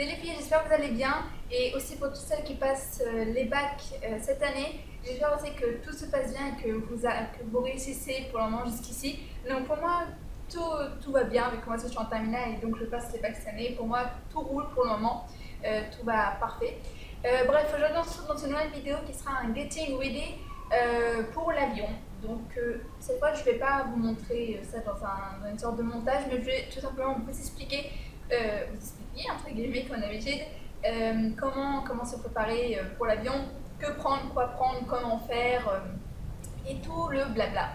Salut les filles, j'espère que vous allez bien et aussi pour toutes celles qui passent les bacs cette année, j'espère aussi que tout se passe bien et que vous réussissez pour le moment jusqu'ici. Donc pour moi, tout va bien avec moi, je suis en terminale et donc je passe les bacs cette année. Pour moi, tout roule pour le moment, tout va parfait. Bref, aujourd'hui on se retrouve dans une nouvelle vidéo qui sera un getting ready pour l'avion. Donc cette fois je ne vais pas vous montrer ça dans une sorte de montage, mais je vais tout simplement vous expliquer entre guillemets comme d'habitude, comment se préparer pour l'avion, que prendre, quoi prendre, comment faire et tout le blabla.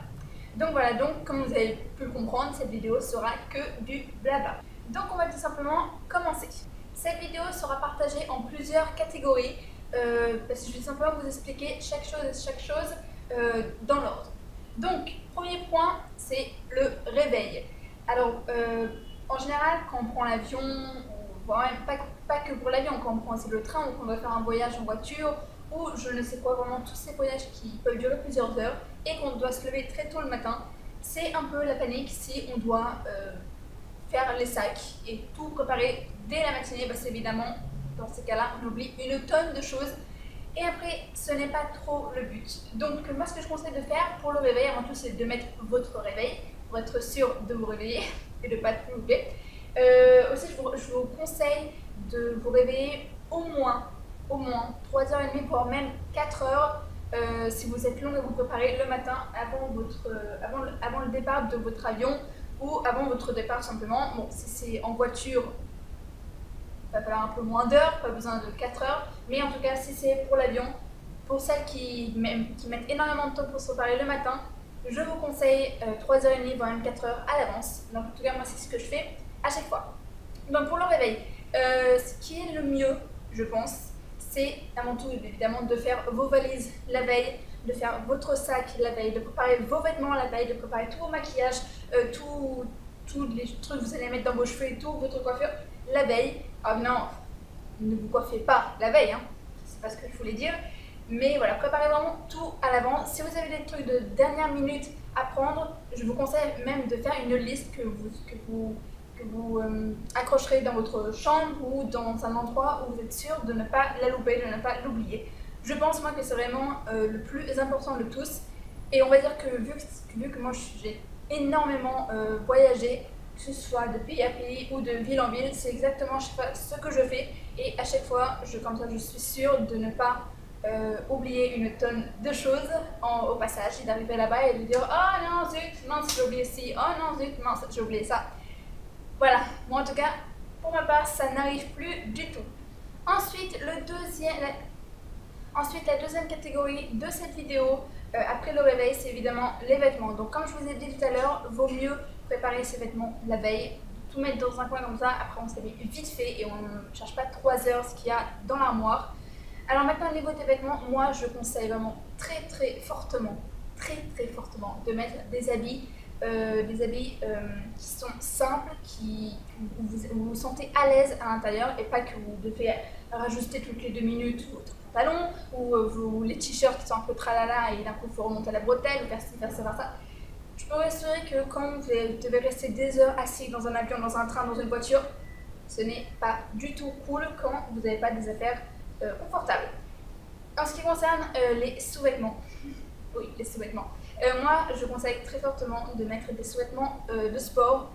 Donc voilà, donc comme vous avez pu le comprendre, cette vidéo sera que du blabla. Donc on va tout simplement commencer. Cette vidéo sera partagée en plusieurs catégories parce que je vais simplement vous expliquer chaque chose dans l'ordre. Donc, premier point, c'est le réveil. Alors, en général, quand on prend l'avion, pas que pour l'avion, quand on prend aussi le train ou qu'on doit faire un voyage en voiture ou je ne sais quoi, vraiment tous ces voyages qui peuvent durer plusieurs heures et qu'on doit se lever très tôt le matin, c'est un peu la panique si on doit faire les sacs et tout préparer dès la matinée, parce qu'évidemment, dans ces cas-là, on oublie une tonne de choses. Et après, ce n'est pas trop le but. Donc, moi, ce que je conseille de faire pour le réveil, avant tout, c'est de mettre votre réveil pour être sûr de vous réveiller et de ne pas tout louper. Aussi, je vous conseille de vous réveiller au moins 3h30, voire même 4h si vous êtes long à vous préparer le matin avant le départ de votre avion ou avant votre départ simplement. Bon, si c'est en voiture, il va falloir un peu moins d'heures, pas besoin de 4 heures, mais en tout cas si c'est pour l'avion, pour celles qui mettent énormément de temps pour se préparer le matin, je vous conseille 3h30 voire même 4h à l'avance. Donc en tout cas moi c'est ce que je fais à chaque fois. Donc pour le réveil, ce qui est le mieux je pense, c'est avant tout évidemment de faire vos valises la veille, de faire votre sac la veille, de préparer vos vêtements la veille, de préparer tout vos maquillages, tous les trucs que vous allez mettre dans vos cheveux et tout, votre coiffure la veille. Alors non, ne vous coiffez pas la veille, hein. C'est pas ce que je voulais dire. Mais voilà, préparez vraiment tout à l'avance. Si vous avez des trucs de dernière minute à prendre, je vous conseille même de faire une liste que vous accrocherez dans votre chambre ou dans un endroit où vous êtes sûr de ne pas la louper, de ne pas l'oublier. Je pense moi que c'est vraiment le plus important de tous. Et on va dire que vu que moi j'ai énormément voyagé, que ce soit de pays à pays ou de ville en ville, c'est exactement ce que je fais. Et à chaque fois, comme ça, je suis sûre de ne pas oublier une tonne de choses au passage et d'arriver là-bas et de dire « Oh non, zut, mince, j'ai oublié ci. Oh non, zut, mince, j'ai oublié ça. » Voilà, moi en tout cas, pour ma part, ça n'arrive plus du tout. Ensuite, la deuxième catégorie de cette vidéo, après le réveil, c'est évidemment les vêtements. Donc comme je vous ai dit tout à l'heure, vaut mieux préparer ses vêtements la veille, tout mettre dans un coin comme ça, après on s'habille vite fait et on ne cherche pas 3 heures ce qu'il y a dans l'armoire. Alors maintenant au niveau des vêtements, moi je conseille vraiment très fortement de mettre des habits qui sont simples, où vous vous sentez à l'aise à l'intérieur et pas que vous devez rajuster toutes les 2 minutes votre pantalon ou les t-shirts qui sont un peu tralala et d'un coup il faut remonter la bretelle ou faire ci, faire ça. Je peux vous assurer que quand vous devez rester des heures assis dans un avion, dans un train, dans une voiture, ce n'est pas du tout cool quand vous n'avez pas des affaires confortables. En ce qui concerne les sous-vêtements, oui, les sous-vêtements. Moi, je conseille très fortement de mettre des sous-vêtements de sport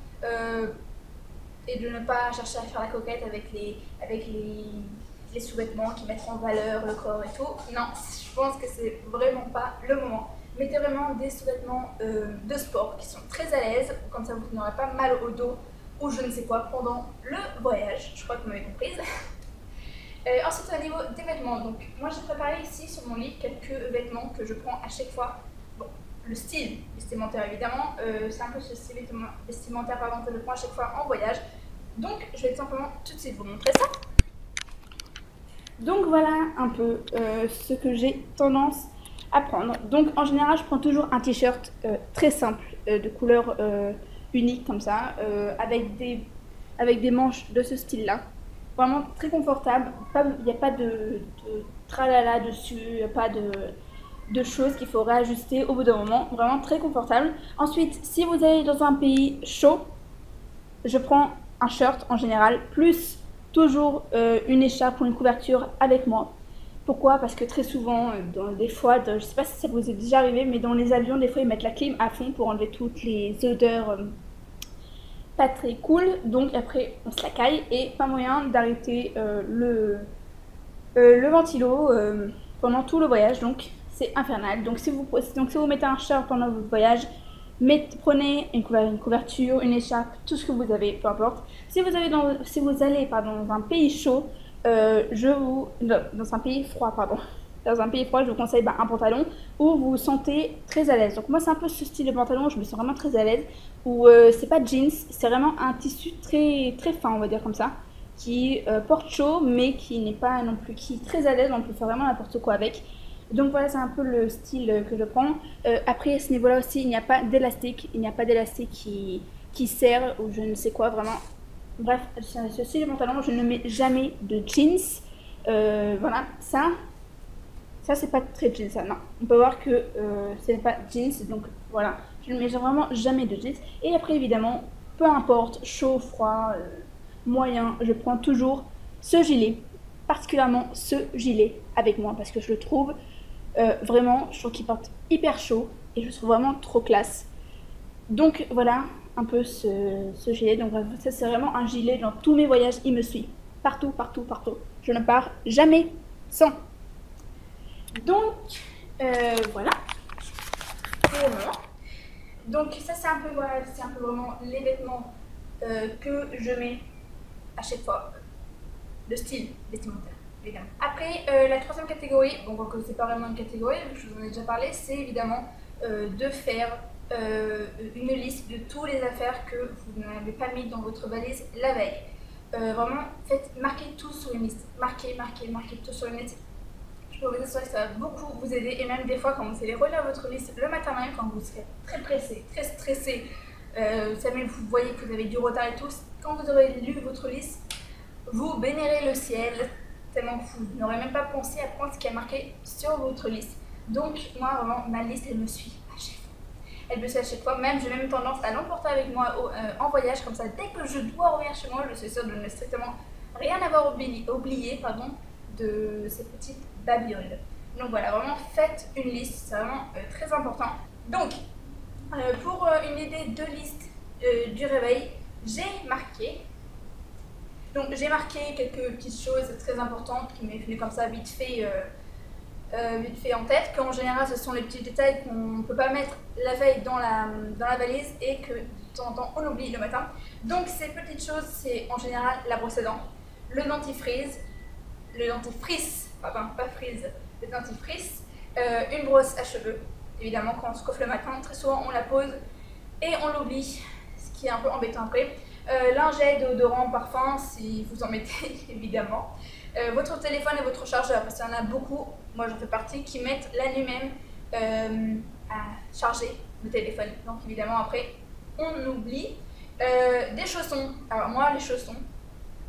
et de ne pas chercher à faire la coquette avec les sous-vêtements qui mettent en valeur le corps et tout. Non, je pense que c'est vraiment pas le moment. Mettez vraiment des sous-vêtements de sport qui sont très à l'aise, comme ça vous n'aurez pas mal au dos ou je ne sais quoi pendant le voyage. Je crois que vous m'avez comprise. Ensuite, au niveau des vêtements, donc moi j'ai préparé ici sur mon lit quelques vêtements que je prends à chaque fois. Bon, le style vestimentaire évidemment, c'est un peu ce style vestimentaire que je prends à chaque fois en voyage. Donc je vais tout simplement tout de suite vous montrer ça. Donc voilà un peu ce que j'ai tendance à prendre. Donc en général je prends toujours un t-shirt très simple de couleur unique comme ça, avec des manches de ce style là. Vraiment très confortable, il n'y a pas de tralala dessus, il n'y a pas de choses qu'il faut réajuster au bout d'un moment, vraiment très confortable. Ensuite, si vous allez dans un pays chaud, je prends un shirt en général, plus toujours une écharpe ou une couverture avec moi. Pourquoi? Parce que très souvent, des fois, je ne sais pas si ça vous est déjà arrivé, mais dans les avions, des fois, ils mettent la clim à fond pour enlever toutes les odeurs pas très cool. Donc après, on se la caille et pas moyen d'arrêter le ventilo pendant tout le voyage. Donc c'est infernal. Donc si vous mettez un short pendant votre voyage, prenez une couverture, une écharpe, tout ce que vous avez, peu importe. Si vous allez dans un pays chaud, dans un pays froid, pardon. Dans un pays froid, je vous conseille un pantalon où vous vous sentez très à l'aise. Donc moi, c'est un peu ce style de pantalon, je me sens vraiment très à l'aise. Où c'est pas jeans, c'est vraiment un tissu très très fin, on va dire comme ça, qui porte chaud, mais qui n'est pas non plus, qui est très à l'aise. On peut faire vraiment n'importe quoi avec. Donc voilà, c'est un peu le style que je prends. Après, à ce niveau-là aussi, il n'y a pas d'élastique. Il n'y a pas d'élastique qui serre ou je ne sais quoi, vraiment. Bref, ce style de pantalon, je ne mets jamais de jeans. Voilà, ça c'est pas très jeans, ça, non. On peut voir que ce n'est pas jeans, donc voilà. Je ne mets vraiment jamais de jeans. Et après, évidemment, peu importe, chaud, froid, moyen, je prends toujours ce gilet. Particulièrement ce gilet avec moi parce que je le trouve vraiment, je trouve qu'il porte hyper chaud et je le trouve vraiment trop classe. Donc voilà un peu ce gilet. Donc ça c'est vraiment un gilet dans tous mes voyages, il me suit. Partout, partout, partout. Je ne pars jamais sans. Donc voilà pour le moment. Donc ça c'est un peu voilà, c'est un peu vraiment les vêtements que je mets à chaque fois. Le style vestimentaire. Évidemment. Après, la troisième catégorie, bon, que c'est pas vraiment une catégorie, je vous en ai déjà parlé, c'est évidemment de faire une liste de toutes les affaires que vous n'avez pas mis dans votre valise la veille. Vraiment, marquez tout sur une liste. Marquez tout sur une liste. Je peux vous assurer que ça va beaucoup vous aider. Et même des fois, quand vous allez relire votre liste le matin même, quand vous serez très pressé, très stressé, vous voyez que vous avez du retard et tout, quand vous aurez lu votre liste, vous bénirez le ciel, tellement que vous n'aurez même pas pensé à prendre ce qui est marqué sur votre liste. Donc, moi, vraiment, ma liste, elle me suit à chaque fois. Elle me suit à chaque fois. Même, j'ai même tendance à l'emporter avec moi en voyage, comme ça, dès que je dois revenir chez moi, je suis sûre de ne strictement rien avoir oublié de ces petites babioles. Donc voilà, vraiment, faites une liste, c'est vraiment très important. Donc, pour une idée de liste du réveil, j'ai marqué quelques petites choses très importantes qui m'est venu comme ça vite fait en tête, qu'en général ce sont les petits détails qu'on ne peut pas mettre la veille dans la valise et que de temps en temps on oublie le matin. Donc ces petites choses, c'est en général la brosse à dents, le dentifrice, pardon, pas frise, le dentifrice, une brosse à cheveux. Évidemment, quand on se coiffe le matin, très souvent on la pose et on l'oublie, ce qui est un peu embêtant après. Linget, déodorant, parfum, si vous en mettez évidemment. Votre téléphone et votre chargeur, parce qu'il y en a beaucoup, moi j'en fais partie, qui mettent la nuit même à charger le téléphone. Donc évidemment après, on oublie. Des chaussons, alors moi les chaussons,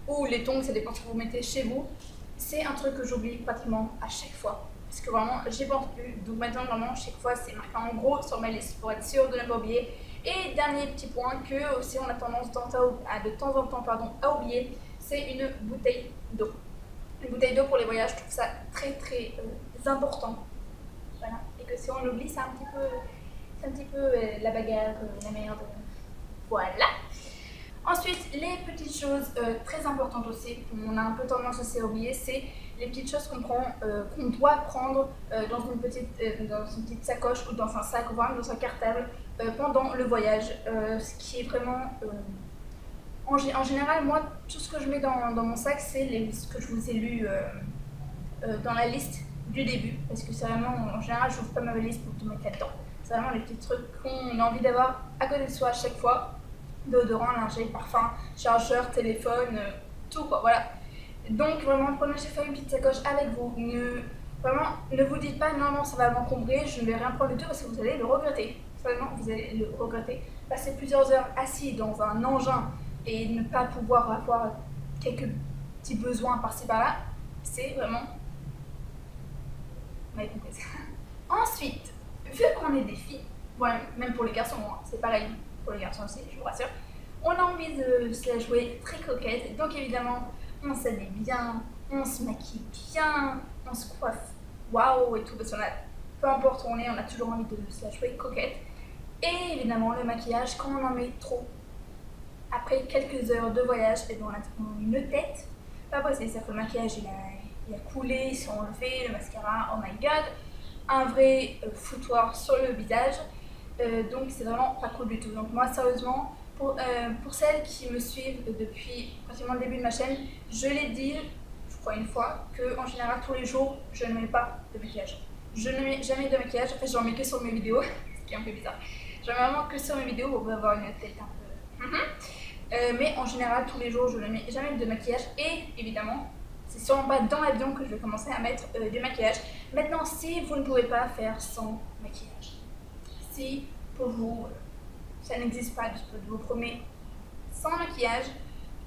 ou les tongs, ça dépend ce que vous mettez chez vous, c'est un truc que j'oublie pratiquement à chaque fois. Parce que vraiment, j'y pense plus. Donc maintenant, vraiment, chaque fois, c'est marqué en gros sur ma liste pour être sûr de ne pas oublier. Et dernier petit point que aussi on a tendance de temps en temps à oublier, c'est une bouteille d'eau. Une bouteille d'eau pour les voyages, je trouve ça très très important. Voilà. Et que si on l'oublie, c'est un petit peu la bagarre, la merde. Voilà. Ensuite, les petites choses très importantes aussi, qu'on a un peu tendance aussi à oublier, c'est les petites choses qu'on doit prendre dans une petite sacoche ou dans un sac ou dans un cartable pendant le voyage. Ce qui est vraiment... en général, moi, tout ce que je mets dans mon sac, c'est ce que je vous ai lu dans la liste du début. Parce que c'est vraiment, en général, je n'ouvre pas ma valise pour tout mettre là-dedans. C'est vraiment les petits trucs qu'on a envie d'avoir à côté de soi à chaque fois. Déodorant, lingerie, parfum, chargeur, téléphone, tout quoi, voilà. Donc vraiment, prenez chaque fois une petite sacoche avec vous. Ne vous dites pas non, ça va m'encombrer, je ne vais rien prendre du tout parce que vous allez le regretter. Vraiment, vous allez le regretter. Passer plusieurs heures assis dans un engin et ne pas pouvoir avoir quelques petits besoins par-ci par-là, c'est vraiment... Vous m'avez compris. Ensuite, vu qu'on est des filles, voilà, même pour les garçons, hein, c'est pareil. Pour les garçons aussi, je vous rassure. On a envie de se la jouer très coquette, donc évidemment, on s'habille bien, on se maquille bien, on se coiffe waouh et tout, parce qu'on a, peu importe où on est, on a toujours envie de se la jouer coquette. Et évidemment, le maquillage, quand on en met trop, après quelques heures de voyage, et on a une tête pas possible. C'est-à-dire que le maquillage il a coulé, il s'est enlevé, le mascara, oh my god, un vrai foutoir sur le visage. Donc c'est vraiment pas cool du tout. Donc moi sérieusement, pour celles qui me suivent depuis pratiquement le début de ma chaîne, je l'ai dit, je crois une fois, que en général tous les jours je ne mets pas de maquillage. Je ne mets jamais de maquillage, en fait j'en mets que sur mes vidéos, ce qui est un peu bizarre. J'en mets vraiment que sur mes vidéos pour avoir une tête un peu... mais en général tous les jours je ne mets jamais de maquillage et évidemment c'est sûrement pas dans l'avion que je vais commencer à mettre du maquillage. Maintenant si vous ne pouvez pas faire sans maquillage, si pour vous ça n'existe pas de vous promener sans maquillage,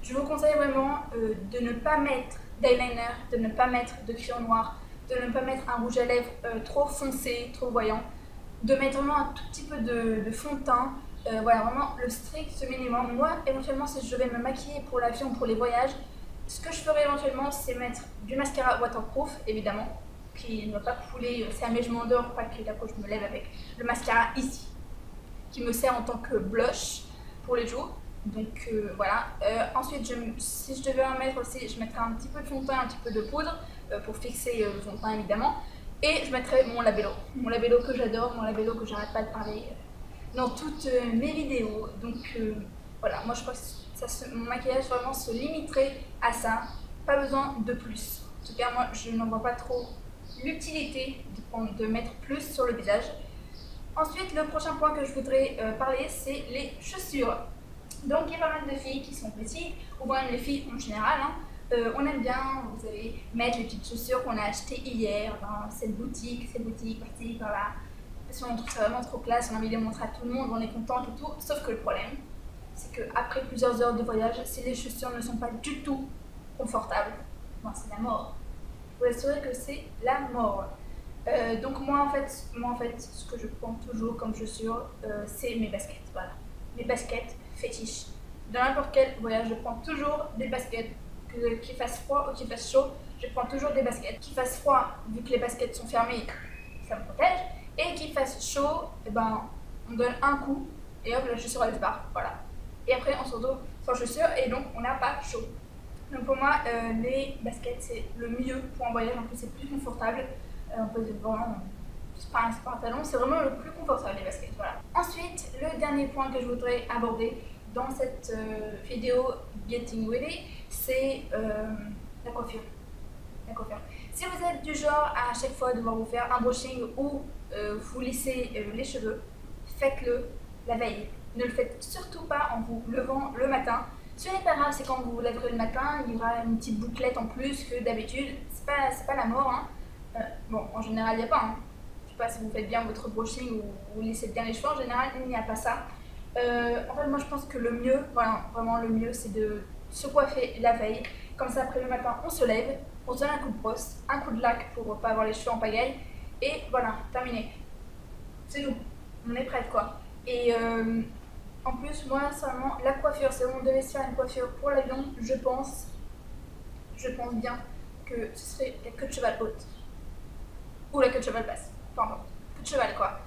je vous conseille vraiment de ne pas mettre d'eyeliner, de ne pas mettre de crayon noir, de ne pas mettre un rouge à lèvres trop foncé, trop voyant, de mettre vraiment un tout petit peu de fond de teint. Voilà, vraiment le strict minimum. Moi, éventuellement, si je vais me maquiller pour l'avion, pour les voyages, ce que je ferais éventuellement, c'est mettre du mascara waterproof, évidemment, qui ne va pas couler. Si jamais je m'endors, pas que d'après je me lève avec le mascara ici, qui me sert en tant que blush pour les joues. Donc voilà. Ensuite, si je devais en mettre aussi, je mettrais un petit peu de fond de teint, un petit peu de poudre pour fixer le fond de teint, évidemment. Et je mettrais mon labello que j'adore, mon labello que j'arrête pas de parler dans toutes mes vidéos. Donc voilà, moi je crois que mon maquillage vraiment se limiterait à ça, pas besoin de plus. En tout cas moi je n'en vois pas trop l'utilité de mettre plus sur le visage. Ensuite le prochain point que je voudrais parler, c'est les chaussures. Donc il y a pas mal de filles qui sont petites, ou même les filles en général, hein. On aime bien, vous allez mettre les petites chaussures qu'on a achetées hier dans cette boutique, par-ci, par-là. Parce qu'on trouve ça vraiment trop classe, on a envie de les montrer à tout le monde, on est content et tout. Sauf que le problème, c'est qu'après plusieurs heures de voyage, si les chaussures ne sont pas du tout confortables, bon, c'est la mort. Vous assurez que c'est la mort. Donc moi en fait, ce que je prends toujours comme chaussures, c'est mes baskets. Voilà, mes baskets fétiches. Dans n'importe quel voyage, je prends toujours des baskets, qu'il fasse froid ou qu'il fasse chaud, je prends toujours des baskets. Qu'il fasse froid, vu que les baskets sont fermées, ça me protège. Et qu'il fasse chaud, et ben, on donne un coup et hop, la chaussure elle se barre, voilà. Et après on se retrouve sans chaussures et donc on n'a pas chaud. Donc pour moi, les baskets c'est le mieux pour un voyage, en plus c'est plus confortable. On peut vraiment, c'est pas un talon, c'est vraiment le plus confortable les baskets, voilà. Ensuite, le dernier point que je voudrais aborder dans cette vidéo Getting Ready, c'est la coiffure. Si vous êtes du genre à chaque fois devoir vous faire un brushing ou vous lissez les cheveux, faites-le la veille. Ne le faites surtout pas en vous levant le matin. Ce n'est pas grave, c'est quand vous vous lèverez le matin, il y aura une petite bouclette en plus que d'habitude. C'est pas la mort, hein. Bon, en général, il n'y a pas. Hein. Je sais pas si vous faites bien votre brushing ou vous lissez bien les cheveux. En général, il n'y a pas ça. En fait, moi, je pense que le mieux, voilà, vraiment le mieux, c'est de se coiffer la veille. Comme ça, après le matin, on se lève, on se donne un coup de brosse, un coup de lac pour ne pas avoir les cheveux en pagaille. Et voilà, terminé. C'est tout. On est prête, quoi. Et en plus, moi, seulement, la coiffure, si on devait se faire une coiffure pour l'avion, je pense bien que ce serait la queue de cheval haute. Ou la queue de cheval basse. Peu importe. Queue de cheval, quoi.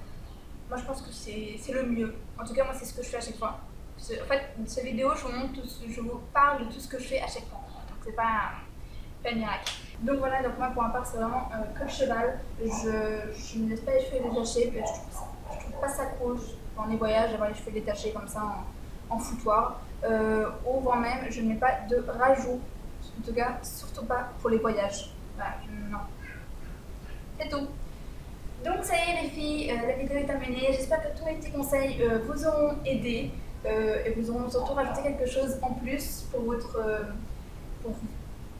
Moi, je pense que c'est le mieux. En tout cas, moi, c'est ce que je fais à chaque fois. En fait, dans cette vidéo, je vous parle de tout ce que je fais à chaque fois. Donc, c'est pas un miracle. Donc voilà, donc moi, pour ma part, c'est vraiment queue de cheval. Je ne laisse pas les cheveux détachés. Je trouve pas ça cool dans les voyages d'avoir les cheveux détachés comme ça en foutoir. Ou voire même, je ne mets pas de rajout. En tout cas, surtout pas pour les voyages. Voilà, non. C'est tout. Donc ça y est les filles, la vidéo est terminée. J'espère que tous mes petits conseils vous auront aidé et vous auront surtout rajouté quelque chose en plus pour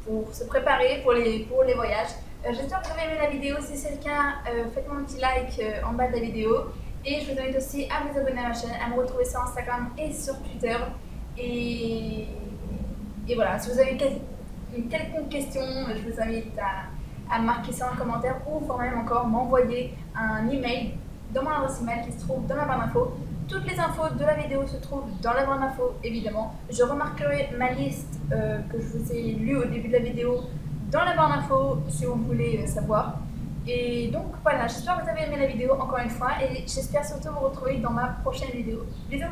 pour se préparer pour les voyages. J'espère que vous avez aimé la vidéo. Si c'est le cas, faites-moi un petit like en bas de la vidéo. Et je vous invite aussi à vous abonner à ma chaîne, à me retrouver sur Instagram et sur Twitter. Et voilà, si vous avez une quelconque question, je vous invite à marquer ça en commentaire ou voire même encore m'envoyer un email dans mon adresse email qui se trouve dans ma barre d'infos. toutes les infos de la vidéo se trouvent dans la barre d'infos, évidemment. Je remarquerai ma liste que je vous ai lue au début de la vidéo dans la barre d'infos si vous voulez savoir. Et donc voilà, j'espère que vous avez aimé la vidéo encore une fois et j'espère surtout vous retrouver dans ma prochaine vidéo. Bisous!